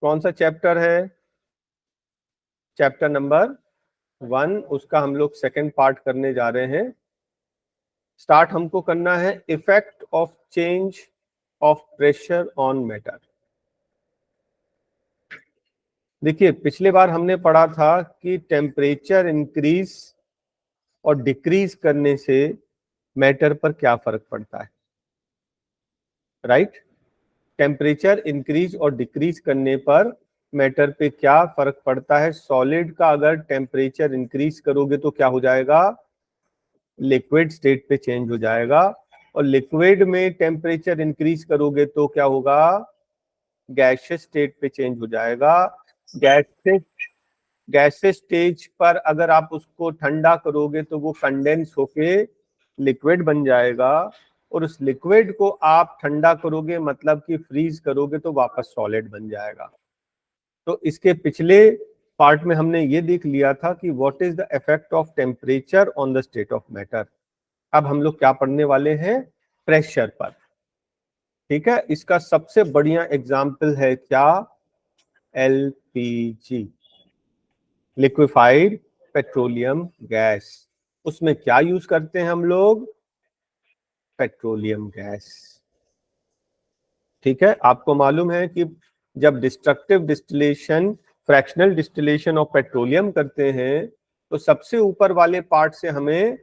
कौन सा चैप्टर है? चैप्टर नंबर 1, उसका हम लोग सेकंड पार्ट करने जा रहे हैं। स्टार्ट हमको करना है effect of change of pressure on matter. देखिए, पिछले बार हमने पढ़ा था कि टेम्परेचर इंक्रीज और डिक्रीज करने से मैटर पर क्या फर्क पड़ता है, राइट? टेम्परेचर इंक्रीज और डिक्रीज करने पर मैटर पे क्या फर्क पड़ता है। सॉलिड का अगर टेम्परेचर इंक्रीज करोगे तो क्या हो जाएगा? लिक्विड स्टेट पे चेंज हो जाएगा। और लिक्विड में टेम्परेचर इंक्रीज करोगे तो क्या होगा? गैसियस स्टेट पे चेंज हो जाएगा। गैसियस स्टेज पर अगर आप उसको ठंडा करोगे तो वो कंडेंस होके लिक्विड बन जाएगा, और उस लिक्विड को आप ठंडा करोगे मतलब कि फ्रीज करोगे तो वापस सॉलिड बन जाएगा। तो इसके पिछले पार्ट में हमने ये देख लिया था कि what is the effect of temperature on the state of matter. अब हम लोग क्या पढ़ने वाले हैं? प्रेशर पर। ठीक है, इसका सबसे बढ़िया एग्जाम्पल है क्या? LPG, liquefied petroleum gas. उसमें क्या यूज करते हैं हम लोग? Petroleum gas. ठीक है, आपको मालूम है कि जब destructive distillation, fractional distillation of petroleum करते हैं तो सबसे ऊपर वाले पार्ट से हमें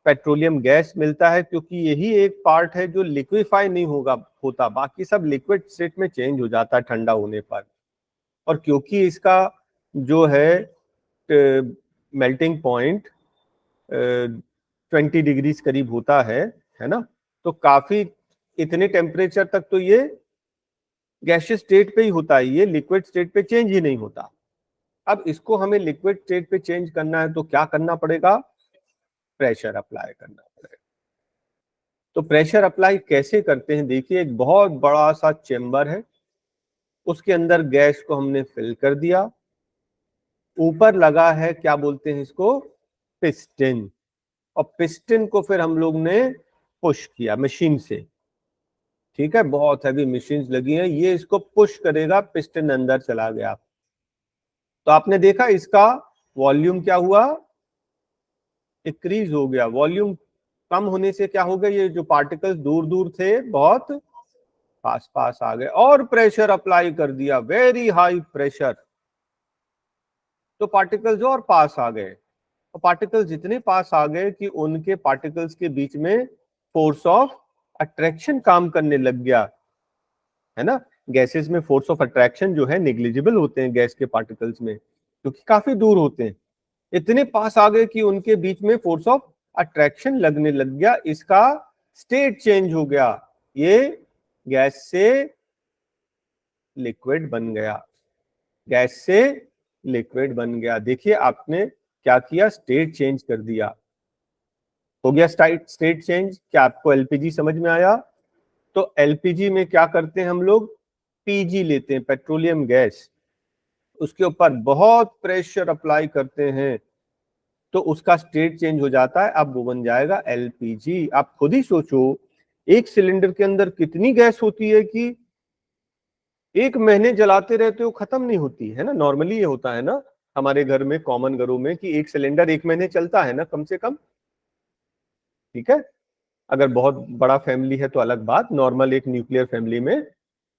पेट्रोलियम गैस मिलता है, क्योंकि यही एक पार्ट है जो लिक्विफाई नहीं होता, बाकी सब लिक्विड स्टेट में चेंज हो जाता है ठंडा होने पर। और क्योंकि इसका जो है मेल्टिंग पॉइंट 20 डिग्री करीब होता है ना, तो काफी इतने टेम्परेचर तक तो ये गैसियस स्टेट पे ही होता है, ये लिक्विड स्टेट पे चेंज ही नहीं होता। अब इसको हमें लिक्विड स्टेट पे चेंज करना है तो क्या करना पड़ेगा? प्रेशर अप्लाई करना पड़ेगा। तो प्रेशर अप्लाई कैसे करते हैं? देखिए, एक बहुत बड़ा सा चेंबर है, उसके अंदर गैस को हमने फिल कर दिया, ऊपर लगा है क्या बोलते हैं इसको? पिस्टन। और पिस्टन को फिर हम लोग ने पुश किया मशीन से। ठीक है, बहुत हैवी मशीन्स लगी हैं, ये इसको पुश करेगा, पिस्टन अंदर चला गया। तो आपने देखा इसका वॉल्यूम क्या हुआ? इंक्रीज हो गया। वॉल्यूम कम होने से क्या हो गया? ये जो पार्टिकल्स दूर दूर थे बहुत पास पास आ गए, और प्रेशर अप्लाई कर दिया, वेरी हाई प्रेशर, तो पार्टिकल्स और पास आ गए। और पार्टिकल्स जितने पास आ गए कि उनके पार्टिकल्स के बीच में फोर्स ऑफ अट्रैक्शन काम करने लग गया, है ना। गैसेस में फोर्स ऑफ अट्रैक्शन जो है नेग्लिजिबल होते हैं गैस के पार्टिकल्स में, क्योंकि काफी दूर होते हैं। इतने पास आ गए कि उनके बीच में फोर्स ऑफ अट्रैक्शन लगने लग गया, इसका स्टेट चेंज हो गया, ये गैस से लिक्विड बन गया, गैस से लिक्विड बन गया। देखिए आपने क्या किया? स्टेट चेंज कर दिया, हो गया स्टेट चेंज। क्या आपको एलपीजी समझ में आया? तो एलपीजी में क्या करते हैं हम लोग? पीजी लेते हैं, पेट्रोलियम गैस, उसके ऊपर बहुत प्रेशर अप्लाई करते हैं तो उसका स्टेट चेंज हो जाता है, अब वो बन जाएगा एलपीजी। आप खुद ही सोचो, एक सिलेंडर के अंदर कितनी गैस होती है कि एक महीने जलाते रहते हो खत्म नहीं होती है ना। नॉर्मली ये होता है ना हमारे घर में, कॉमन घरों में, कि एक सिलेंडर एक महीने चलता है ना कम से कम। ठीक है, अगर बहुत बड़ा फैमिली है तो अलग बात, नॉर्मल एक न्यूक्लियर फैमिली में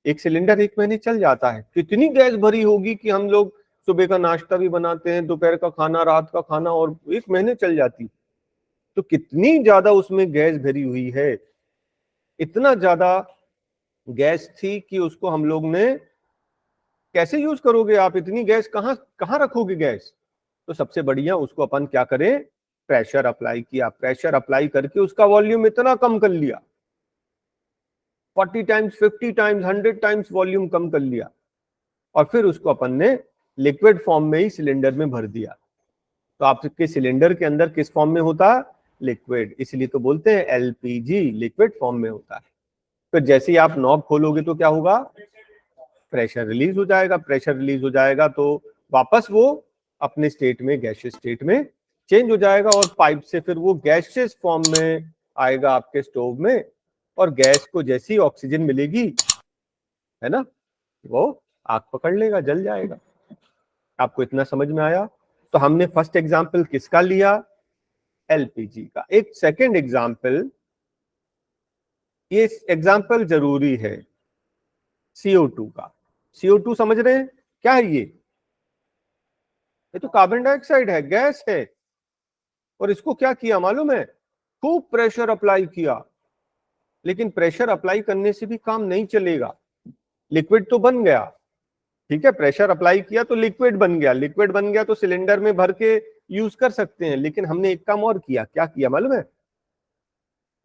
एक सिलेंडर एक महीने चल जाता है। कितनी गैस भरी होगी कि हम लोग सुबह का नाश्ता भी बनाते हैं, दोपहर का खाना, रात का खाना, और एक महीने चल जाती। तो कितनी ज्यादा उसमें गैस भरी हुई है। इतना ज्यादा गैस थी कि उसको हम लोग ने, कैसे यूज करोगे आप? इतनी गैस कहां कहां रखोगे गैस? तो सबसे बढ़िया उसको अपन क्या करें? प्रेशर अप्लाई किया। प्रेशर अप्लाई करके उसका वॉल्यूम इतना कम कर लिया, 40 टाइम्स, 50 टाइम्स, 100 टाइम्स वॉल्यूम कम कर लिया, और फिर उसको अपन ने लिक्विड फॉर्म में ही सिलेंडर में भर दिया। तो आपके सिलेंडर के अंदर किस फॉर्म में होता? लिक्विड। इसलिए तो बोलते हैं एलपीजी, लिक्विड फॉर्म में होता है। फिर जैसे ही आप नॉब खोलोगे तो क्या होगा? प्रेशर रिलीज हो जाएगा। प्रेशर रिलीज हो जाएगा तो वापस वो अपने स्टेट में, गैसियस स्टेट में चेंज हो जाएगा, और पाइप से फिर वो गैसियस फॉर्म में आएगा आपके स्टोव में। और गैस को जैसी ऑक्सीजन मिलेगी, है ना, वो आग पकड़ लेगा, जल जाएगा। आपको इतना समझ में आया? तो हमने फर्स्ट एग्जाम्पल किसका लिया? एलपीजी का। एक सेकंड एग्जाम्पल, ये एग्जाम्पल जरूरी है, CO2 का। CO2 समझ रहे हैं क्या है? ये तो कार्बन डाइऑक्साइड है, गैस है। और इसको क्या किया मालूम है? खूब प्रेशर अप्लाई किया, लेकिन प्रेशर अप्लाई करने से भी काम नहीं चलेगा। लिक्विड तो बन गया, ठीक है, प्रेशर अप्लाई किया तो लिक्विड बन गया, लिक्विड बन गया तो सिलेंडर में भर के यूज कर सकते हैं। लेकिन हमने एक काम और किया, क्या किया मालूम है?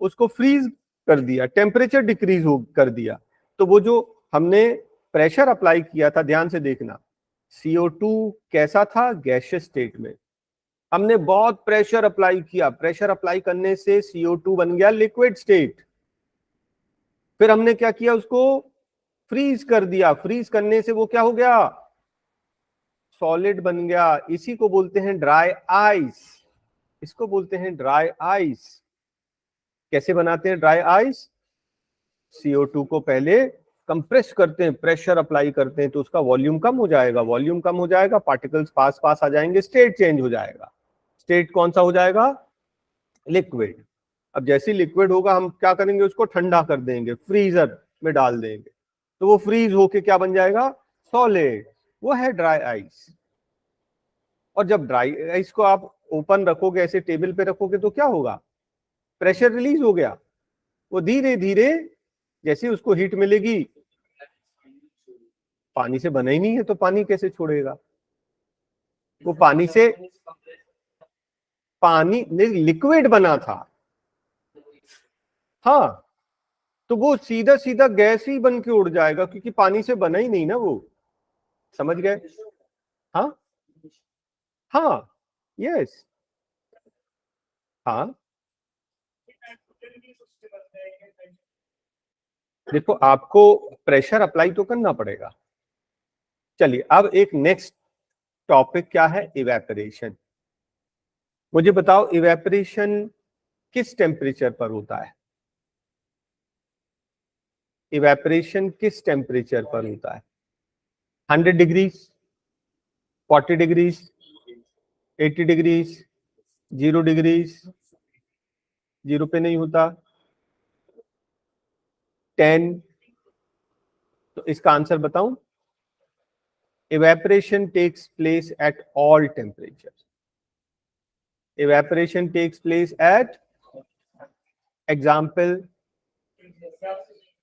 उसको फ्रीज कर दिया, टेम्परेचर डिक्रीज कर दिया। तो वो जो हमने प्रेशर अप्लाई किया था, ध्यान से देखना, CO2 कैसा था? गैसियस स्टेट में। हमने बहुत प्रेशर अप्लाई किया, प्रेशर अप्लाई करने से CO2 बन गया लिक्विड स्टेट। फिर हमने क्या किया? उसको फ्रीज कर दिया, फ्रीज करने से वो क्या हो गया? सॉलिड बन गया। इसी को बोलते हैं ड्राई आइस। इसको बोलते हैं ड्राई आइस। कैसे बनाते हैं ड्राई आइस? CO2 को पहले कंप्रेस करते हैं, प्रेशर अप्लाई करते हैं, तो उसका वॉल्यूम कम हो जाएगा, वॉल्यूम कम हो जाएगा, पार्टिकल्स पास पास आ जाएंगे, स्टेट चेंज हो जाएगा। स्टेट कौन सा हो जाएगा? लिक्विड। अब जैसे लिक्विड होगा, हम क्या करेंगे? उसको ठंडा कर देंगे, फ्रीजर में डाल देंगे, तो वो फ्रीज होके क्या बन जाएगा? सॉलिड। वो है ड्राई आइस। और जब ड्राई आइस को आप ओपन रखोगे, ऐसे टेबल पे रखोगे, तो क्या होगा? प्रेशर रिलीज हो गया। वो धीरे धीरे जैसे उसको हीट मिलेगी, पानी से बना ही नहीं है तो पानी कैसे छोड़ेगा? वो पानी से, पानी लिक्विड बना था, हाँ, तो वो सीधा सीधा गैस ही बन के उड़ जाएगा, क्योंकि पानी से बना ही नहीं ना वो। समझ गए? हाँ हाँ, यस, हाँ। देखो, आपको प्रेशर अप्लाई तो करना पड़ेगा। चलिए, अब एक नेक्स्ट टॉपिक क्या है? इवेपोरेशन। मुझे बताओ, इवेपोरेशन किस टेम्परेचर पर होता है? इवेपोरेशन किस टेम्परेचर पर होता है? 100 डिग्रीज, 40 डिग्रीज, 80 डिग्रीज, 0 डिग्रीज, 0 पे नहीं होता, 10। तो इसका आंसर बताऊं? Evaporation takes place at all temperature. Evaporation takes place at, example,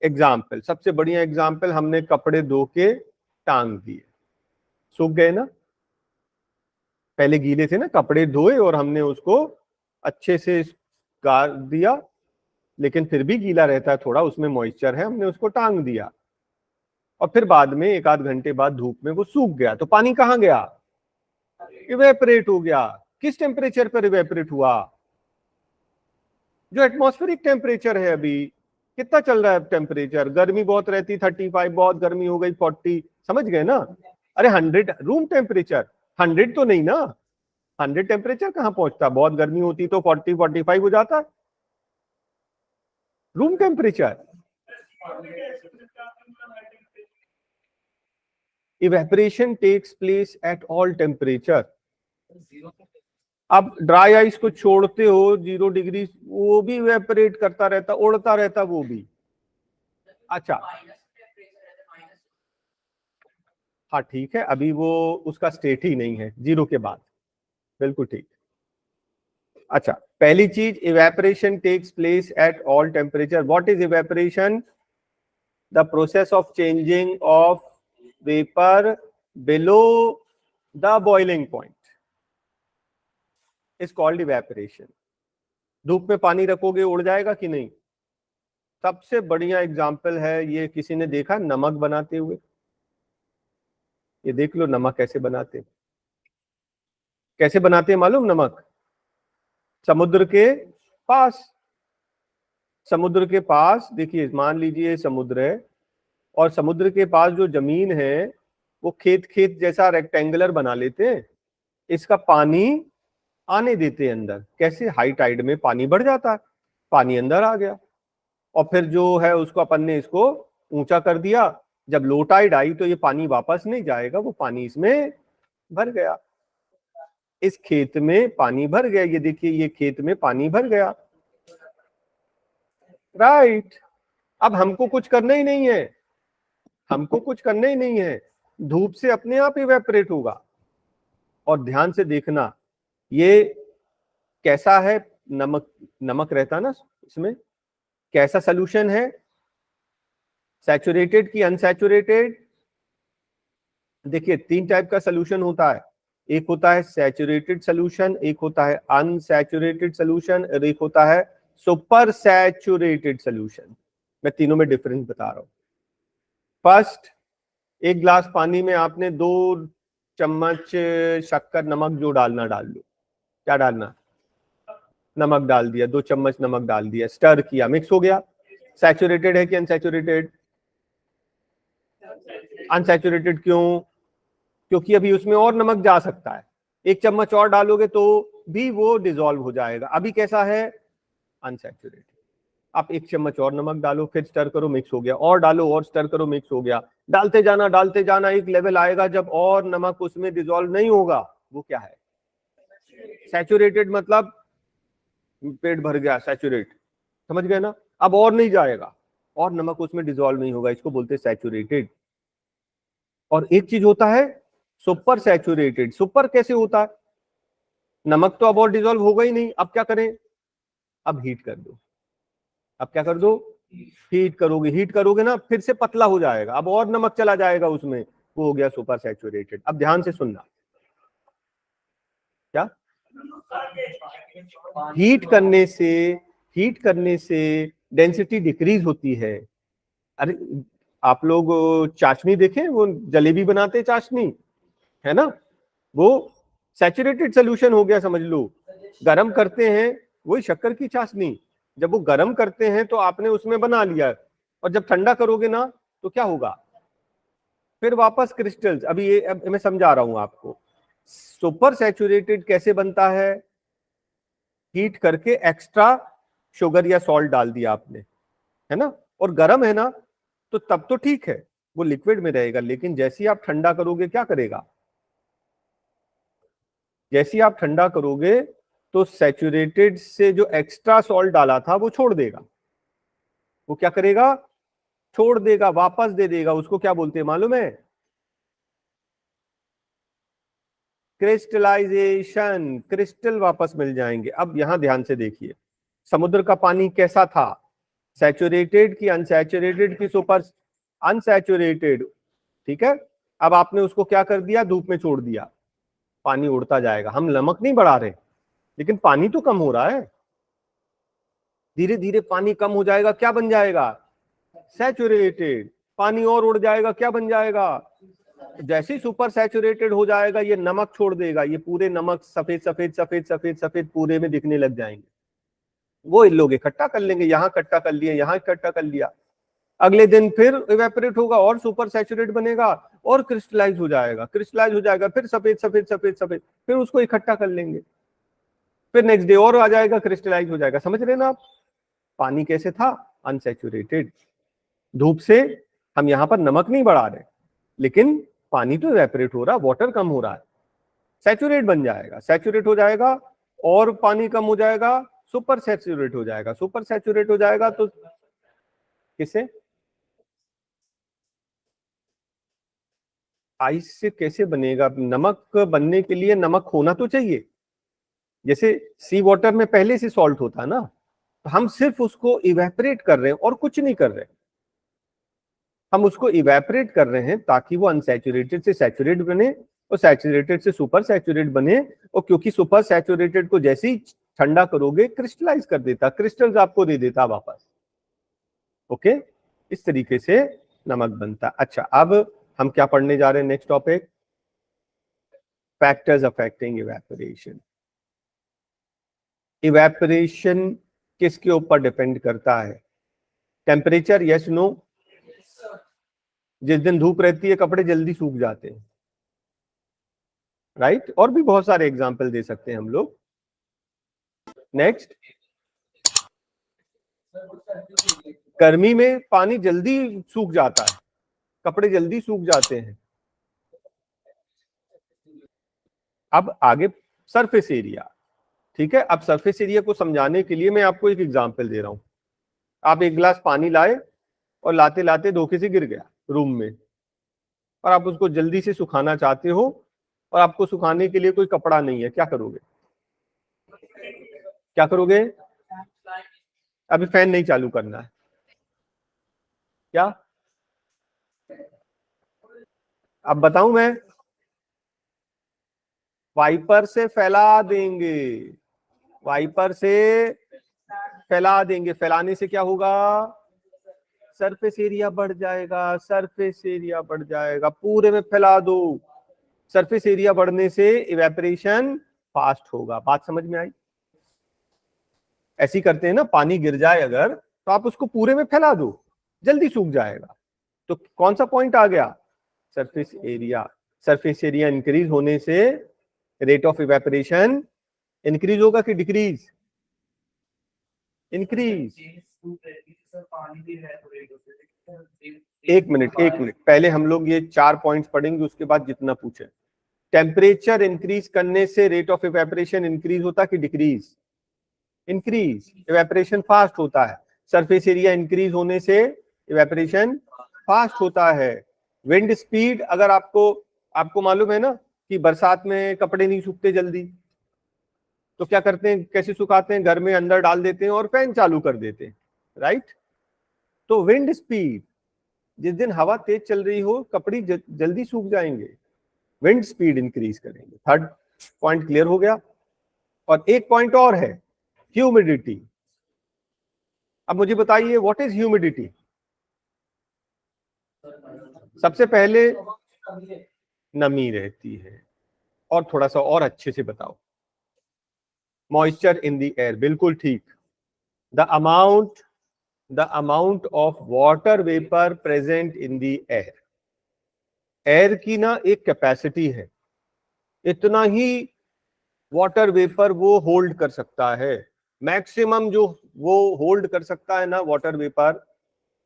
example सबसे बढ़िया एग्जाम्पल, हमने कपड़े धो के टांग दिए, सूख गए ना? पहले गीले थे ना, कपड़े धोए और हमने उसको अच्छे से गार दिया, लेकिन फिर भी गीला रहता है थोड़ा, उसमें मॉइस्चर है, हमने उसको टांग दिया, और फिर बाद में एक आध घंटे बाद धूप में वो सूख गया, तो पानी कहाँ गया? इवेपोरेट हो गया। किस टेम्परेचर पर इवेपोरेट हुआ? जो एटमॉस्फेरिक टेम्परेचर है। अभी कितना चल रहा है टेम्परेचर? गर्मी बहुत रहती, 35, बहुत गर्मी हो गई 40, समझ गए ना? अरे 100 रूम टेम्परेचर, 100 तो नहीं ना, 100 टेम्परेचर कहाँ पहुंचता? बहुत गर्मी होती तो 40-45 हो जाता room temperature. Evaporation takes place at all temperature. अब ड्राई आइस को छोड़ते हो 0 डिग्री, वो भी इवेपोरेट करता रहता, उड़ता रहता वो भी। अच्छा, हाँ ठीक है, अभी वो उसका स्टेट ही नहीं है 0 के बाद, बिल्कुल ठीक। अच्छा, पहली चीज, evaporation takes place at all temperature. What is evaporation? The process of changing of vapour below the boiling point is called evaporation. धूप में पानी रखोगे, उड़ जाएगा कि नहीं? सबसे बढ़िया एग्जाम्पल है ये, किसी ने देखा नमक बनाते हुए? ये देख लो नमक कैसे बनाते, कैसे बनाते हैं मालूम? नमक समुद्र के पास, समुद्र के पास देखिए, मान लीजिए समुद्र है, और समुद्र के पास जो जमीन है वो खेत खेत जैसा रेक्टेंगुलर बना लेते हैं, इसका पानी आने देते हैं अंदर। कैसे? हाई टाइड में पानी बढ़ जाता है, पानी अंदर आ गया, और फिर जो है उसको अपन ने इसको ऊंचा कर दिया, जब लो टाइड आई तो ये पानी वापस नहीं जाएगा, वो पानी इसमें भर गया, इस खेत में पानी भर गया। ये देखिए, ये खेत में पानी भर गया, राइट। अब हमको कुछ करना ही नहीं है, हमको कुछ करना ही नहीं है, धूप से अपने आप इवेपोरेट होगा। और ध्यान से देखना, ये कैसा है, नमक, नमक रहता ना इसमें, कैसा सोल्यूशन है, सैचुरेटेड की अनसैचुरेटेड? देखिए 3 टाइप का सोल्यूशन होता है, एक होता है सैचुरेटेड सोल्यूशन, एक होता है अनसैचुरेटेड सोल्यूशन, और एक होता है सुपर सैचुरेटेड सोल्यूशन। मैं तीनों में डिफरेंस बता रहा हूं। फर्स्ट, एक ग्लास पानी में आपने 2 चम्मच शक्कर नमक जो डालना डाल लो, क्या डालना, नमक डाल दिया, 2 चम्मच नमक डाल दिया, स्टर किया, मिक्स हो गया। सैचुरेटेड है कि अनसैचुरेटेड? अनसैचुरेटेड क्यों? क्योंकि अभी उसमें और नमक जा सकता है, 1 चम्मच और डालोगे तो भी वो डिसॉल्व हो जाएगा। अभी कैसा है, अनसैचुरेटेड। आप 1 चम्मच और नमक डालो, फिर स्टर करो, मिक्स हो गया, और डालो और स्टर करो, मिक्स हो गया। डालते जाना, एक लेवल आएगा जब और नमक उसमें डिसॉल्व नहीं होगा, वो क्या है, सैचुरेटेड। मतलब पेट भर गया, सैचुरेट, समझ गए ना? अब और नहीं जाएगा, और नमक उसमें डिसॉल्व नहीं होगा, इसको बोलते हैं सैचुरेटेड। और एक चीज होता है सुपर सैचुरेटेड। सुपर कैसे होता है, नमक तो अब और डिसॉल्व होगा ही नहीं, अब क्या करें, अब हीट कर दो। अब क्या कर दो, हीट करोगे, हीट करोगे ना, फिर से पतला हो जाएगा, अब और नमक चला जाएगा उसमें, वो हो गया सुपर सैचुरेटेड। अब ध्यान से सुनना, क्या, हीट करने से डेंसिटी डिक्रीज होती है। अरे आप लोग चाशनी देखें, वो जलेबी बनाते चाशनी, है ना, वो सैचुरेटेड सोल्यूशन हो गया, समझ लो। गरम करते हैं, वही शक्कर की चाशनी, जब वो गरम करते हैं तो आपने उसमें बना लिया, और जब ठंडा करोगे ना तो क्या होगा, फिर वापस क्रिस्टल्स। अभी ये अब मैं समझा रहा हूं आपको। सुपर सैचुरेटेड कैसे बनता है, हीट करके एक्स्ट्रा शुगर या सॉल्ट डाल दिया आपने, है ना, और गर्म है ना, तो तब तो ठीक है, वो लिक्विड में रहेगा। लेकिन जैसे ही आप ठंडा करोगे, क्या करेगा, जैसे ही आप ठंडा करोगे तो सैचुरेटेड से जो एक्स्ट्रा सॉल्ट डाला था वो छोड़ देगा। वो क्या करेगा, छोड़ देगा, वापस दे देगा। उसको क्या बोलते हैं मालूम है, क्रिस्टलाइजेशन। क्रिस्टल वापस मिल जाएंगे। अब यहां ध्यान से देखिए, समुद्र का पानी कैसा था, सैचुरेटेड की अनसैचुरेटेड की सुपर, अनसैचुरेटेड, ठीक है। अब आपने उसको क्या कर दिया, धूप में छोड़ दिया, पानी उड़ता जाएगा। हम नमक नहीं बढ़ा रहे, लेकिन पानी तो कम हो रहा है, धीरे धीरे पानी कम हो जाएगा, क्या बन जाएगा, सैचुरेटेड। पानी और उड़ जाएगा, क्या बन जाएगा, जैसे ही सुपर सैचुरेटेड हो जाएगा, ये नमक छोड़ देगा, ये पूरे नमक सफेद सफेद सफेद सफेद सफेद पूरे में दिखने लग जाएंगे। वो इन लोग इकट्ठा कर लेंगे, यहां इकट्ठा कर लिए, यहां इकट्ठा कर लिया, अगले दिन फिर इवेपोरेट होगा और सुपर सैचुरेट बनेगा और क्रिस्टलाइज हो जाएगा, क्रिस्टलाइज हो जाएगा, फिर सफेद सफेद सफेद सफेद, फिर उसको इकट्ठा कर लेंगे, फिर नेक्स्ट डे और आ जाएगा, क्रिस्टलाइज हो जाएगा। समझ रहे ना आप, पानी कैसे था, अनसैचुरेटेड। धूप से हम यहां पर नमक नहीं बढ़ा रहे, लेकिन पानी तो इवेपोरेट हो रहा, वाटर कम हो रहा है, सैचुरेट बन जाएगा, सैचुरेट हो जाएगा, और पानी कम हो जाएगा, सुपर सैचुरेट हो जाएगा। सुपर सैचुरेट हो जाएगा तो किसे, आइस से कैसे बनेगा, नमक बनने के लिए नमक होना तो चाहिए। जैसे सी वाटर में पहले से सॉल्ट होता है ना, तो हम सिर्फ उसको इवेपोरेट कर रहे हैं और कुछ नहीं कर रहे, हम उसको इवेपोरेट कर रहे हैं ताकि वो अनसैचुरेटेड से सैचुरेट बने और सैचुरेटेड से सुपर सैचुरेट बने। और क्योंकि सुपर सैचुरेटेड को जैसे ही ठंडा करोगे क्रिस्टलाइज कर देता, क्रिस्टल्स आपको दे देता वापस। ओके, इस तरीके से नमक बनता। अच्छा, अब हम क्या पढ़ने जा रहे हैं, next topic, factors affecting evaporation. Evaporation किसके ऊपर डिपेंड करता है, टेम्परेचर, यस नो? जिस दिन धूप रहती है कपड़े जल्दी सूख जाते हैं, राइट, और भी बहुत सारे एग्जाम्पल दे सकते हैं हम लोग। नेक्स्ट, गर्मी में पानी जल्दी सूख जाता है, कपड़े जल्दी सूख जाते हैं। अब आगे सरफेस एरिया, ठीक है। अब सरफेस एरिया को समझाने के लिए मैं आपको एक एग्जांपल दे रहा हूं। आप एक गिलास पानी लाए और लाते लाते धोखे से गिर गया रूम में, और आप उसको जल्दी से सुखाना चाहते हो, और आपको सुखाने के लिए कोई कपड़ा नहीं है, क्या करोगे? क्या करोगे? अभी फैन नहीं चालू करना है, क्या? अब बताऊं मैं? वाइपर से फैला देंगे, वाइपर से फैला देंगे। फैलाने से क्या होगा? सरफेस एरिया बढ़ जाएगा, सरफेस एरिया बढ़ जाएगा, पूरे में फैला दो। सरफेस एरिया बढ़ने से इवेपोरेशन फास्ट होगा। बात समझ में आई? ऐसी करते हैं ना, पानी गिर जाए अगर तो आप उसको पूरे में फैला दो, जल्दी सूख जाएगा। तो कौन सा पॉइंट आ गया? Surface area. Surface area increase होने से रेट ऑफ इवेपोरेशन इंक्रीज होगा कि डिक्रीज? इंक्रीज। एक मिनट पहले हम लोग ये 4 पॉइंट्स पढ़ेंगे, उसके बाद जितना पूछे। टेम्परेचर इंक्रीज करने से रेट ऑफ इवेपोरेशन इंक्रीज होता कि डिक्रीज? इंक्रीज। इवेपोरेशन फास्ट होता है। सरफेस एरिया इंक्रीज होने से इवेपोरेशन फास्ट होता है। विंड स्पीड, अगर आपको मालूम है ना कि बरसात में कपड़े नहीं सूखते जल्दी, तो क्या करते हैं, कैसे सुखाते हैं? घर में अंदर डाल देते हैं और फैन चालू कर देते हैं, राइट? तो विंड स्पीड, जिस दिन हवा तेज चल रही हो कपड़े जल्दी सूख जाएंगे, विंड स्पीड इंक्रीज करेंगे। थर्ड पॉइंट क्लियर हो गया। और एक पॉइंट और है, ह्यूमिडिटी। अब मुझे बताइए व्हाट इज ह्यूमिडिटी? सबसे पहले नमी रहती है, और थोड़ा सा और अच्छे से बताओ। मॉइस्चर इन द एयर, बिल्कुल ठीक। The amount of water vapour present in the air. Air की ना एक कैपेसिटी है, इतना ही वाटर वेपर वो होल्ड कर सकता है। मैक्सिमम जो वो होल्ड कर सकता है ना वाटर वेपर,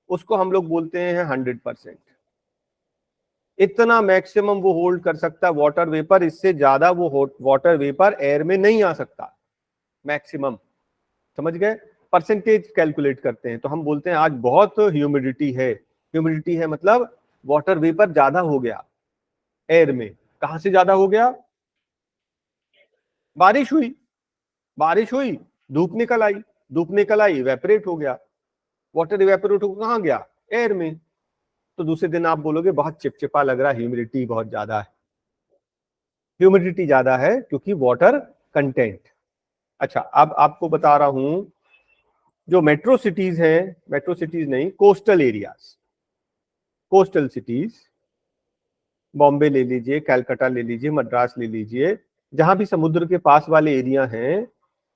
उसको हम लोग बोलते हैं 100%। इतना मैक्सिमम वो होल्ड कर सकता है वाटर वेपर, इससे ज्यादा वो वाटर वेपर एयर में नहीं आ सकता। मैक्सिमम, समझ गए? परसेंटेज कैलकुलेट करते हैं तो हम बोलते हैं आज बहुत ह्यूमिडिटी है। ह्यूमिडिटी है मतलब वाटर वेपर ज्यादा हो गया एयर में। कहां से ज्यादा हो गया? बारिश हुई, धूप निकल आई, इवेपोरेट हो गया। वाटर इवेपोरेट होकर कहां गया? एयर में। तो दूसरे दिन आप बोलोगे बहुत चिपचिपा लग रहा है, ह्यूमिडिटी बहुत ज्यादा है। ह्यूमिडिटी ज्यादा है क्योंकि वाटर कंटेंट। अच्छा, अब आपको बता रहा हूं, जो मेट्रो सिटीज हैं, मेट्रो सिटीज नहीं, coastal areas, coastal cities, Bombay ले लीजिए, कलकत्ता ले लीजिए, मद्रास ले लीजिए, जहां भी समुद्र के पास वाले एरिया हैं,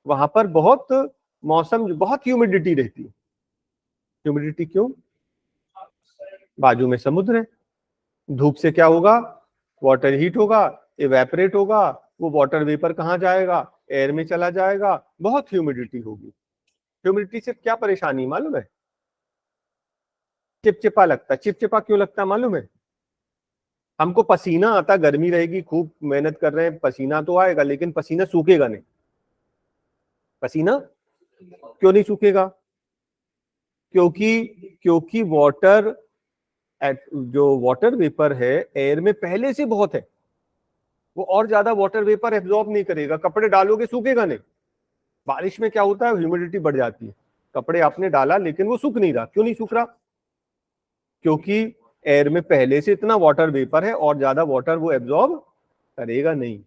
वहां पर बहुत मौसम, बहुत ह्यूमिडिटी रहती है। ह्यूमिडिटी क्यों? बाजू में समुद्र है, धूप से क्या होगा? वाटर हीट होगा, इवेपोरेट होगा, वो वाटर वेपर कहाँ जाएगा? एयर में चला जाएगा, बहुत ह्यूमिडिटी होगी। ह्यूमिडिटी से क्या परेशानी मालूम है? चिपचिपा लगता है। चिपचिपा क्यों लगता है मालूम है? हमको पसीना आता, गर्मी रहेगी, खूब मेहनत कर रहे हैं, पसीना तो आएगा, लेकिन पसीना सूखेगा नहीं। पसीना क्यों नहीं सूखेगा? क्योंकि वाटर, जो वाटर वेपर है एयर में पहले से बहुत है, वो और ज्यादा वाटर वेपर एब्जॉर्ब नहीं करेगा। कपड़े डालोगे सूखेगा नहीं। बारिश में क्या होता है? ह्यूमिडिटी बढ़ जाती है, कपड़े आपने डाला लेकिन वो सूख नहीं रहा। क्यों नहीं सूख रहा? क्योंकि एयर में पहले से इतना वाटर वेपर है और ज्यादा वाटर वो एब्जॉर्ब करेगा नहीं।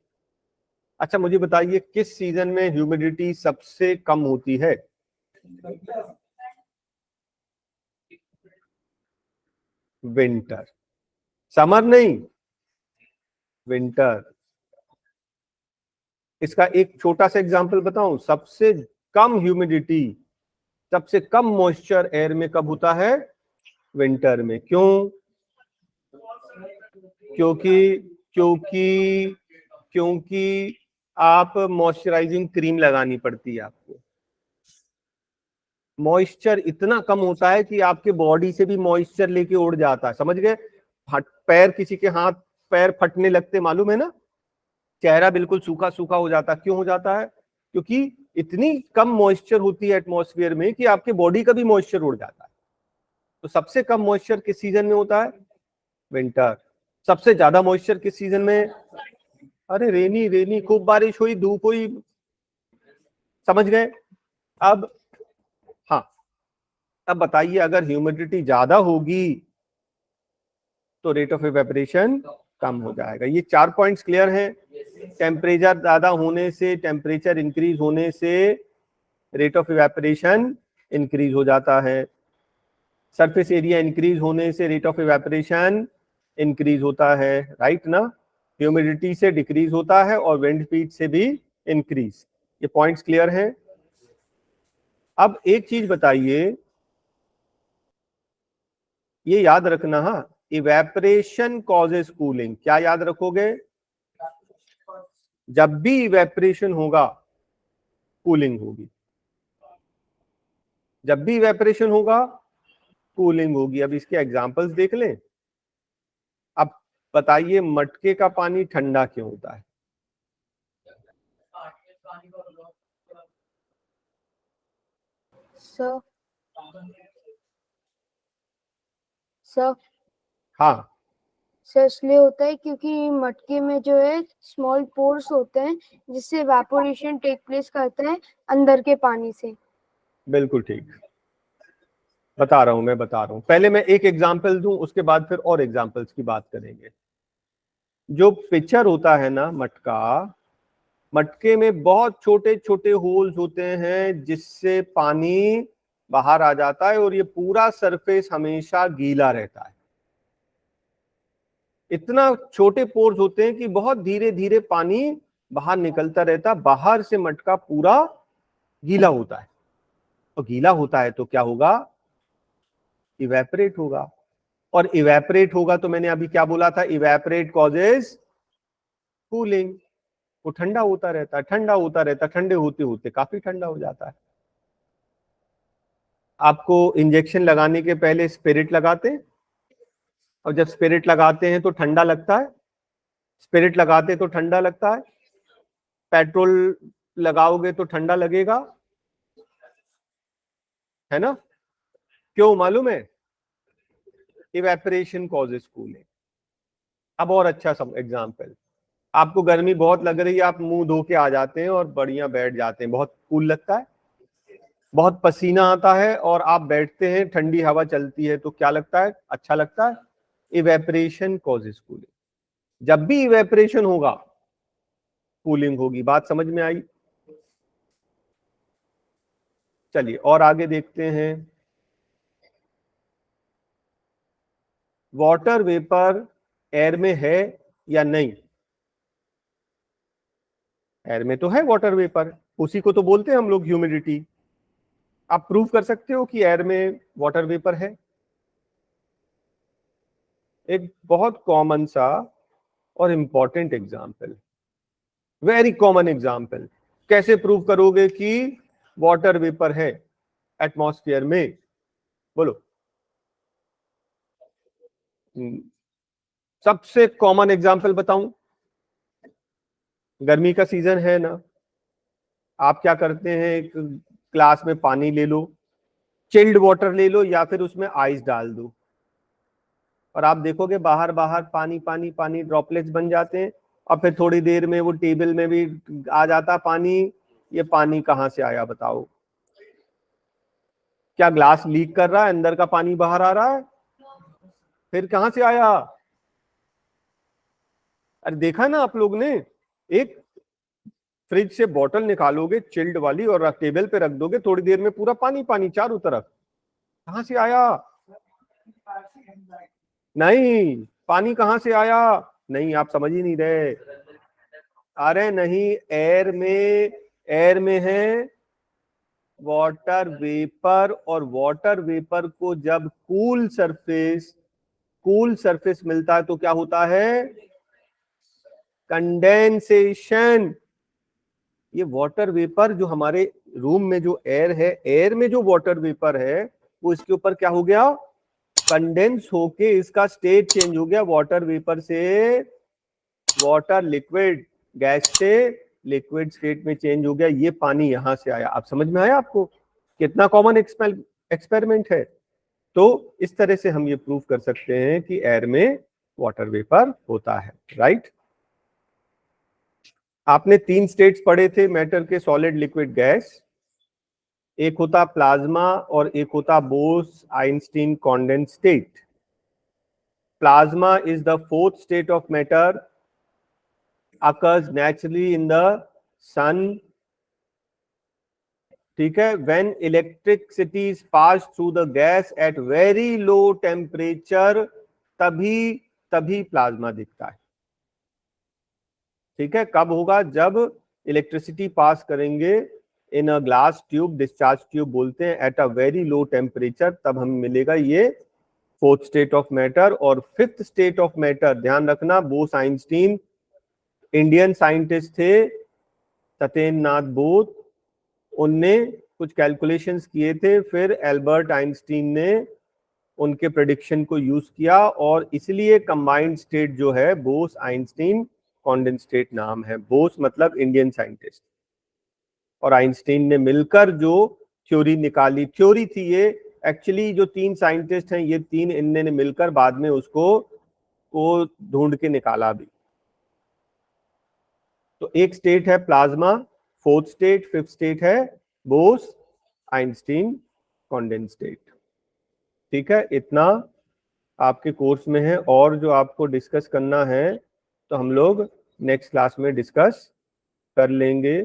अच्छा, मुझे बताइए किस सीजन में ह्यूमिडिटी सबसे कम होती है? विंटर। समर नहीं, विंटर। इसका एक छोटा सा एग्जांपल बताऊं, सबसे कम ह्यूमिडिटी, सबसे कम मॉइस्चर एयर में कब होता है? विंटर में। क्यों? क्योंकि क्योंकि क्योंकि आप मॉइस्चराइजिंग क्रीम लगानी पड़ती है आपको। मॉइस्चर इतना कम होता है कि आपके बॉडी से भी मॉइस्चर लेके उड़ जाता है, समझ गए? पैर, किसी के हाथ पैर फटने लगते, मालूम है ना, चेहरा बिल्कुल सूखा सूखा हो जाता। क्यों हो जाता है? क्योंकि इतनी कम मॉइस्चर होती है एटमॉस्फेयर में कि आपके बॉडी का भी मॉइस्चर उड़ जाता है। तो सबसे कम मॉइस्चर किस सीजन में होता है? विंटर। सबसे ज्यादा मॉइस्चर किस सीजन में? अरे रेनी, रेनी, खूब बारिश हुई, धूप हुई, समझ गए? अब हाँ, अब बताइए, अगर ह्यूमिडिटी ज्यादा होगी तो रेट ऑफ इवेपोरेशन कम हो जाएगा। ये 4 पॉइंट्स क्लियर हैं? टेम्परेचर ज्यादा होने से, टेम्परेचर इंक्रीज होने से रेट ऑफ इवेपोरेशन इंक्रीज हो जाता है। सरफेस एरिया इंक्रीज होने से रेट ऑफ इवेपोरेशन इंक्रीज होता है, राइट ना? ह्यूमिडिटी से डिक्रीज होता है और विंड स्पीड से भी इंक्रीज। ये पॉइंट्स क्लियर हैं? अब एक चीज बताइए, ये याद रखना, हाँ, इवेपोरेशन कॉजेस कूलिंग। क्या याद रखोगे? जब भी इवेपोरेशन होगा कूलिंग होगी, जब भी इवेपोरेशन होगा कूलिंग होगी। अब इसके एग्जांपल्स देख लें। अब बताइए, मटके का पानी ठंडा क्यों होता है? सर सर हाँ, सर इसलिए होता है क्योंकि मटके में जो है स्मॉल पोर्स होते हैं, जिससे इवेपोरेशन टेक प्लेस करता है अंदर के पानी से। बिल्कुल ठीक, बता रहा हूं, मैं बता रहा हूं। पहले मैं एक एग्जांपल दूं, उसके बाद फिर और एग्जांपल्स की बात करेंगे। जो पिक्चर होता है ना मटका, मटके में बहुत छोटे छोटे होल्स होते हैं जिससे पानी बाहर आ जाता है और ये पूरा सरफेस हमेशा गीला रहता है। इतना छोटे पोर्स होते हैं कि बहुत धीरे धीरे पानी बाहर निकलता रहता, बाहर से मटका पूरा गीला होता है। और गीला होता है तो क्या होगा? इवेपोरेट होगा। और इवेपोरेट होगा तो मैंने अभी क्या बोला था? Evaporate causes cooling. वो ठंडा होता रहता है, ठंडा होता रहता, ठंडे होते होते काफी ठंडा हो जाता है। आपको इंजेक्शन लगाने के पहले स्पिरिट लगाते हैं, और जब स्पिरिट लगाते हैं तो ठंडा लगता है। स्पिरिट लगाते तो ठंडा लगता है, पेट्रोल लगाओगे तो ठंडा लगेगा, है ना? क्यों मालूम है? Evaporation causes cooling. अब और अच्छा सब एग्जांपल, आपको गर्मी बहुत लग रही है, आप मुंह धो के आ जाते हैं और बढ़िया बैठ जाते हैं, बहुत कूल लगता है। बहुत पसीना आता है और आप बैठते हैं, ठंडी हवा चलती है तो क्या लगता है? अच्छा लगता है। Evaporation causes cooling. जब भी इवेपोरेशन होगा कूलिंग होगी। बात समझ में आई? चलिए और आगे देखते हैं। वाटर वेपर एयर में है या नहीं? एयर में तो है वाटर वेपर, उसी को तो बोलते हैं हम लोग ह्यूमिडिटी। आप प्रूव कर सकते हो कि एयर में वाटर वेपर है? एक बहुत कॉमन सा और important example, very common example. कैसे प्रूव करोगे कि वाटर वेपर है एटमॉस्फेयर में? बोलो। सबसे कॉमन एग्जाम्पल बताऊं? गर्मी का सीजन है ना, आप क्या करते हैं, एक ग्लास में पानी ले लो, चिल्ड वाटर ले लो या फिर उसमें आइस डाल दो, और आप देखोगे बाहर बाहर पानी पानी पानी ड्रॉपलेट्स बन जाते हैं, और फिर थोड़ी देर में वो टेबल में भी आ जाता पानी। ये पानी कहाँ से आया बताओ? क्या ग्लास लीक कर रहा है, अंदर का पानी बाहर आ रहा है? फिर कहां से आया? अरे देखा ना आप लोग ने, एक फ्रिज से बोतल निकालोगे चिल्ड वाली और टेबल पे रख दोगे, थोड़ी देर में पूरा पानी पानी चारों तरफ। कहां से आया? नहीं, पानी कहां से आया? नहीं, आप समझ ही नहीं रहे। अरे नहीं, एयर में है वाटर वेपर, और वाटर वेपर को जब कूल सरफेस मिलता है तो क्या होता है? कंडेंसेशन। ये वाटर वेपर जो हमारे रूम में जो एयर है, एयर में जो वाटर वेपर है वो इसके ऊपर क्या हो गया? कंडेंस होके इसका स्टेट चेंज हो गया, वाटर वेपर से वाटर लिक्विड, गैस से लिक्विड स्टेट में चेंज हो गया, ये पानी यहां से आया। आप समझ में आया आपको कितना कॉमन एक्सपेरिमेंट है? तो इस तरह से हम ये प्रूव कर सकते हैं कि एयर में वाटर वेपर होता है, राइट। आपने 3 स्टेट्स पढ़े थे मैटर के, सॉलिड, लिक्विड, गैस। एक होता प्लाज्मा और एक होता Bose Einstein condense state. Plasma is the 4th state of matter, occurs naturally in the sun, ठीक है। when electricity is passed through the gas at very low temperature, तभी plasma दिखता है, ठीक है। कब होगा? जब इलेक्ट्रिसिटी पास करेंगे in a glass tube, discharge tube बोलते हैं, at a very low temperature, तब हमें मिलेगा ये 4th स्टेट ऑफ मैटर। और 5th स्टेट ऑफ मैटर, ध्यान रखना, बोस आइंस्टीन इंडियन साइंटिस्ट थे, सत्येंद्र नाथ बोस, उनने कुछ कैलकुलेशंस किए थे, फिर एल्बर्ट आइंस्टीन ने उनके प्रेडिक्शन को यूज किया, और इसलिए कंबाइंड स्टेट जो है बोस आइंस्टीन कॉन्डेंस स्टेट नाम है। बोस मतलब इंडियन साइंटिस्ट, और आइंस्टीन ने मिलकर जो थ्योरी निकाली, थ्योरी थी ये एक्चुअली, जो 3 साइंटिस्ट हैं ये 3 इनने मिलकर बाद में उसको ढूंढ के निकाला भी। तो एक स्टेट है plasma, 4th state, 5th state है बोस आइंस्टीन कॉन्डेंस स्टेट, ठीक है। इतना आपके कोर्स में है, और जो आपको डिस्कस करना है तो हम लोग नेक्स्ट क्लास में डिस्कस कर लेंगे।